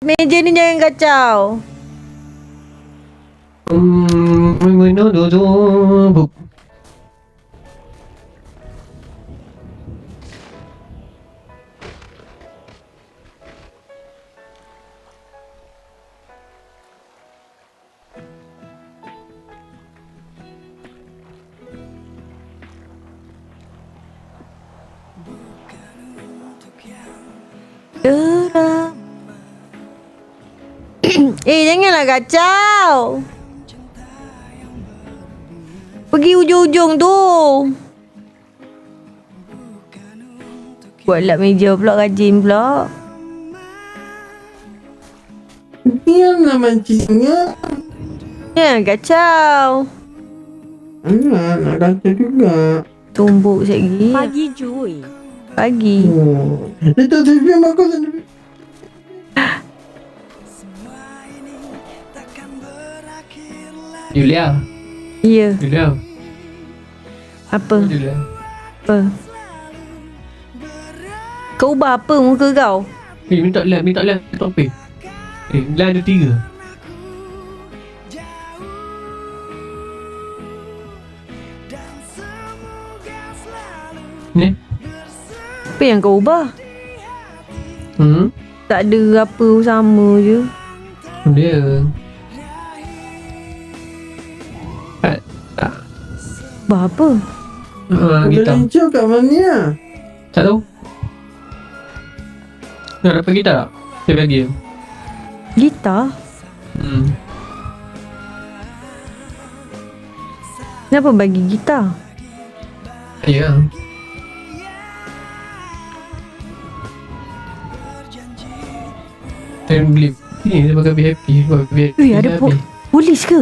Meja ni jangan kacau. Janganlah kacau. Pergi ujung-ujung tu. Buat lap meja pula, rajin pula. Diamlah mancingnya. Jangan kacau. Nak kacau juga. Tumbuk sekejap lagi. Pagi cuy. Pagi. Itu TV aku sendiri. Julia. Ya. Julia. Apa? Julia. Apa? Kau ubah apa muka kau? Minta lihat untuk apa? Line ada 3. Ni? Apa yang kau ubah? Tak ada apa, sama je. Dia. Tak. Ubah apa? Gitar. Belancu kat mana? Tak tahu. Nak dapat gitar tak? Saya bagi. Gitar? Kenapa bagi gitar? Ya. Saya beli ni, dia pakai VIP. Weh, ada polis ke?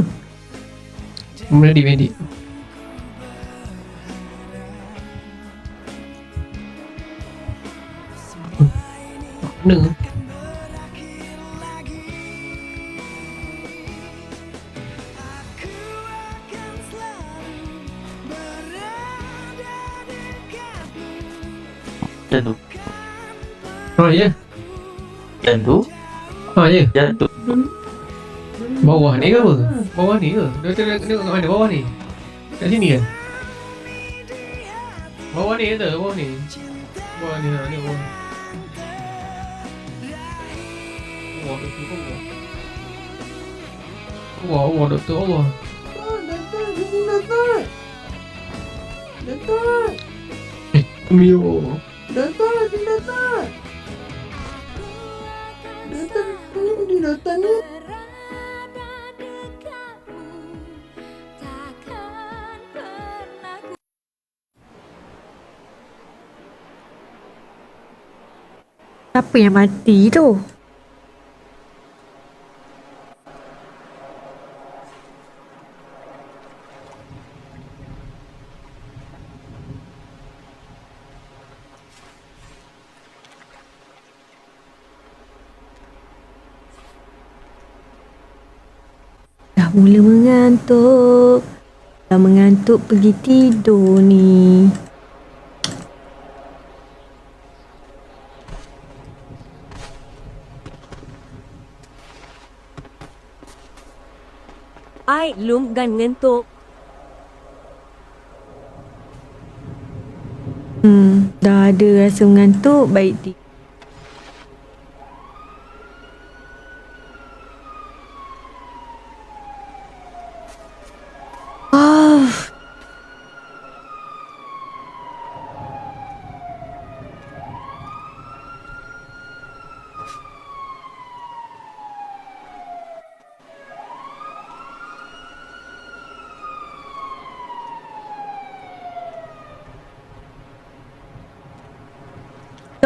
Medik. Mana? Jangan tu. Ya. Jangan tu. Ya. Jangan tu. Bawah ni ke apa? Bawah ni ke? Dia tengok kat mana? Bawah ni? Kat sini kan? Bawah ni ke? Bawah ni? Bawah ni lah, ni bawah. Wah, doktor Allah. Wah, doktor Allah. Datuk. Mio. Datuk ni. Siapa yang mati tu? Dah mula mengantuk. Dah mengantuk pergi tidur ni. Ai lum gan ngantuk. Dah ada rasa mengantuk, baik tidur.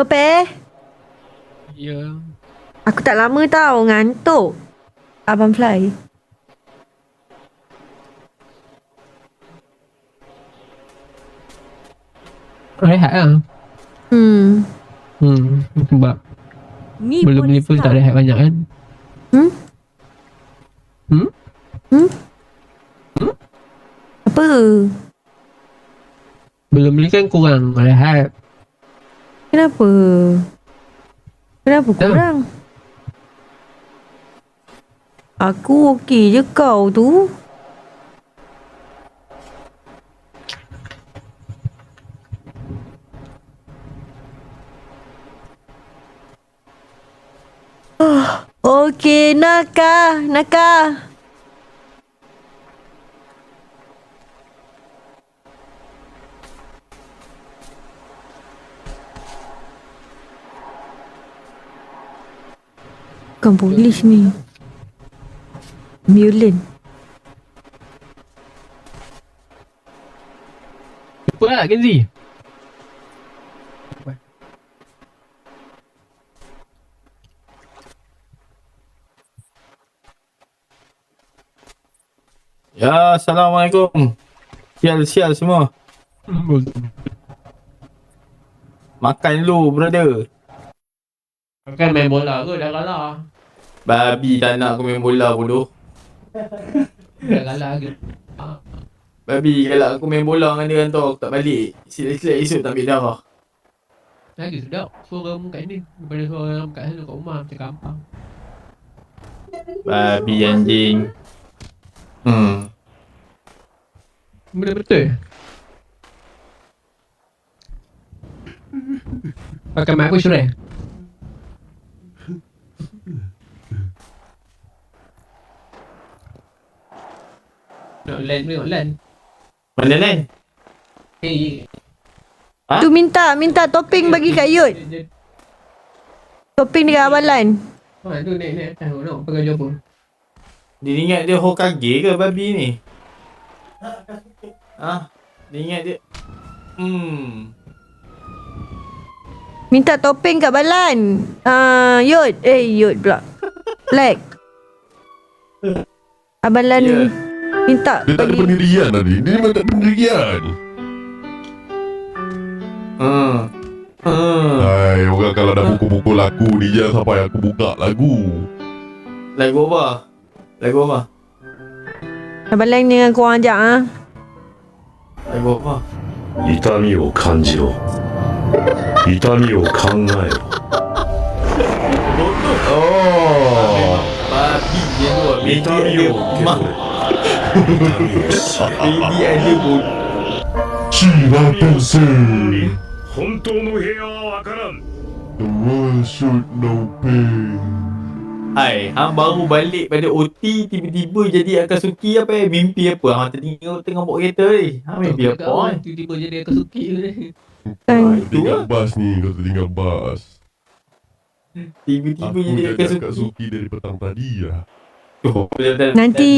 Tope, Ya. aku tak lama tau ngantuk. Abang Fly. Rehat lah. Sebab Ni belum ni pun tak rehat banyak kan. Apa? Belum ni kan kurang rehat. Kenapa? Kenapa kurang? Aku okey je kau tu. Okey, Naka. Bukan polis ni. Mulan. Jumpa lah Kenzi. Ya, Assalamualaikum. Sial semua. Makan dulu, brother. Kan main bola ke dah kalah. Babi tak nak aku main bola bodoh. Dah kalah ke. Babi kalau aku main bola dengan dia hantar aku tak balik. Silap-silap esok tak ambil darah. Lagi sedap suara kamu kat ni daripada suara kamu kat sana kat rumah macam kampang. Babi anjing. Benda betul. Pakai mic aku surai. Nak land. Mana lain? Ha? Tu minta topping bagi kat Yud. Topping dekat abalan. Ha, tu naik atas tu nak pakai apa? Dia ingat dia Hokage ke babi ni? Ha? Dia ingat dia Minta topping kat balan. Yud pula. Black. Abalan Ya. minta Dia tak ada pendirian tadi. Dia memang tak ada pendirian. Hai, orang kalau dah pukul-pukul aku ni jangan sampai aku buka lagu. Lagu apa? abalan ni dengan korang ajak Lagu apa? 痛みを感じろ痛みを考えろ Oh, babi dia tu. 痛みを受け取れ Baby ada pun. Cina Tensei. 本当の部屋はわからん The world should know pain. Hai, hang baru balik pada OT tiba-tiba jadi Akatsuki apa mimpi apa? Hang tengah bawa kereta ni. Hang mimpi apa? Tiba-tiba jadi Akatsuki ni. Tinggal bas ni, kau tinggal bas. Tiba-tiba Aku jadi jadi Akatsuki. Akatsuki dari petang tadi lah. Nanti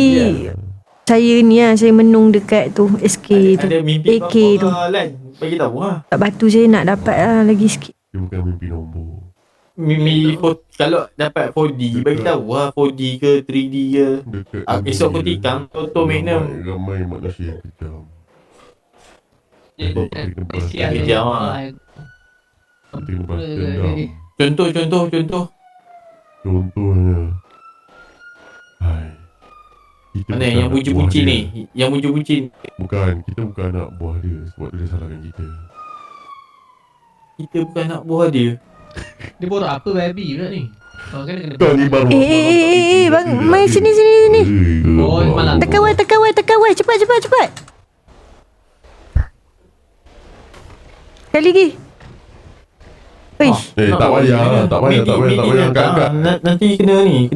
saya ni saya menung dekat tu SK tu. Ada mimpi AK tu. apa Lan? Bagi tahu lah. Tak batu saya nak dapat lagi sikit. Dia bukan mimpi nombor. Mimpi kalau dapat 4D bagi tahu lah 4D ke 3D ke. Dekat Esok aku tikam Toto Magnum. Ramai manusia yang kejam. Kesian Kejam lah. Penting lepas dendam. Contoh. Contohnya, hai, kita Mana bukan yang anak buci-buci buah ni? dia. Yang buci-buci. Bukan, kita bukan anak buah dia. Sebab dia salahkan kita. Kita bukan anak buah dia. Dia borak apa babi pula ni? Kan kena Kau ni baru bang, main sini. Oh, malam. Tekan Y, cepat. Sekali lagi. Wish, tak payah angkat. Nanti kena ni.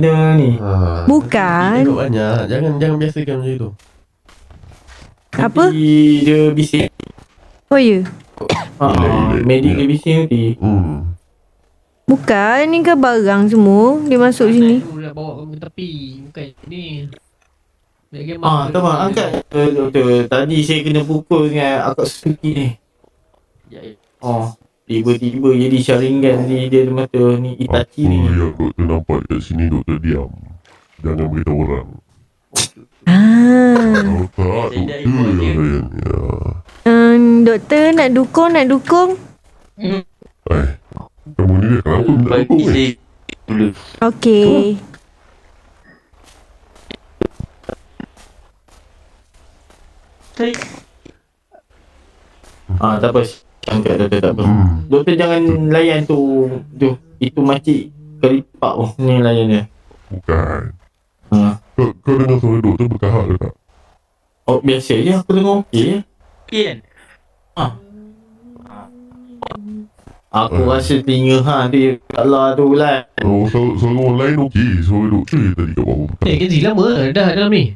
bukan. Tengok banyak. Jangan biasakan macam itu. Apa? Nanti dia bising. Oh ya. Medik dia bising nanti. Bukan, ni kan barang semua. Dia masuk sini. Aku dah bawa kamu ke tepi. Bukan ni. Tak bang, angkat. Betul. Tadi saya kena pukul dengan Akatsuki ni. Tiba-tiba jadi Sharingan ni dia mata ni Itachi ni. Yang doktor nampak kat sini, doktor diam. Jangan beritahu orang. Kalau tak, doktor yang lain. Doktor nak dukung. Kamu ni dia kenapa minta dukung ni? Okey. Tak apa. Angkat doktor tak apa. Doktor jangan layan tu. Itu makcik kelipak ni layan dia. Bukan. Kau dengar suara doktor berkahak ke tak? Oh, biasa je aku dengar okey. Kian. Aku rasa telinga hang tu Allah tu lah. Oh, suara orang lain okey. Suara doktor je tadi kat bawah berkahak. Kenzi lama dah dalam ni.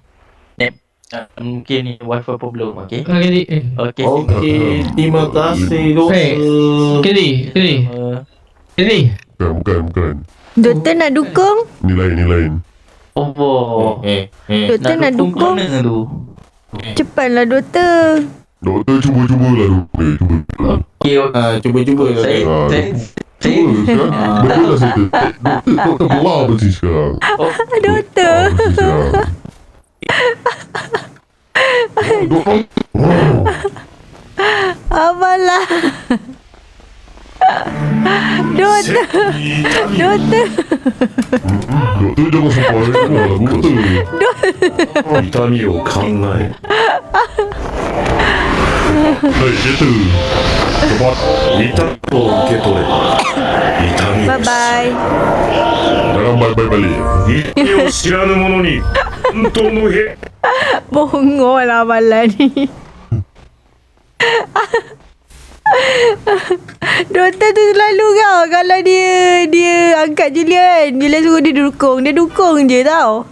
Mungkin ni wifi problem. Okay. Kenzi. Okay. Okey, terima kasih doktor. Kenzi. Bukan. Doktor nak dukung? Ni lain. Oh. Doktor nak dukung? Mana tu? Cepatlah doktor. Doktor cuba-cubalah doktor. Cuba. Okay. Cuba-cuba Saya Cuba sekarang. Betul lah saya doktor belah bersih sekarang. Doktor. Bersih sekarang. Doktor. Apalah. Doktor. Doktor. Doktor jangan sampai lah doktor. 痛みを考え Hei, doktor. Cepat. 痛みを受け取れ痛み Bye bye. Jangan balik balik. 痛みを知らぬ者に本当のへ Bongol lah malam ni. Doktor tu selalu kau kalau dia angkat Julia kan, Julia suruh dia dukung. Dia dukung je tau.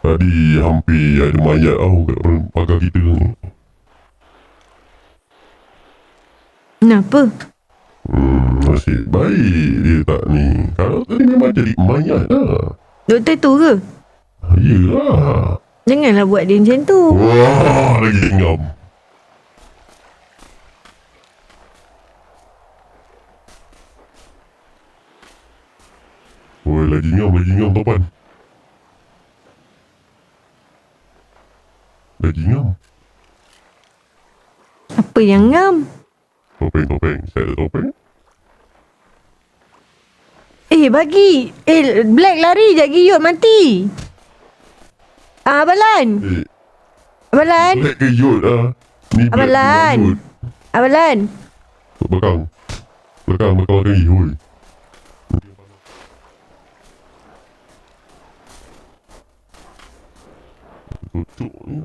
Tadi hampir ada mayat tau kat pagar kita ni. Kenapa? Nasib baik dia tak ni. Kalau tadi memang jadi mayat lah. Doktor tu ke? Yelah. Janganlah buat dia macam tu. Wah, lagi ngam. Oi, lagi ngam topan. Lagi ngam. Apa yang ngam? Topeng. Saya ada topeng. Bagi. Black lari je Giyot mati. Abalan. Abalan. Black ke Yod lah. Ni Black Abalan. Yod. Abalan. Belakang kaki. Oi. Tutup ni.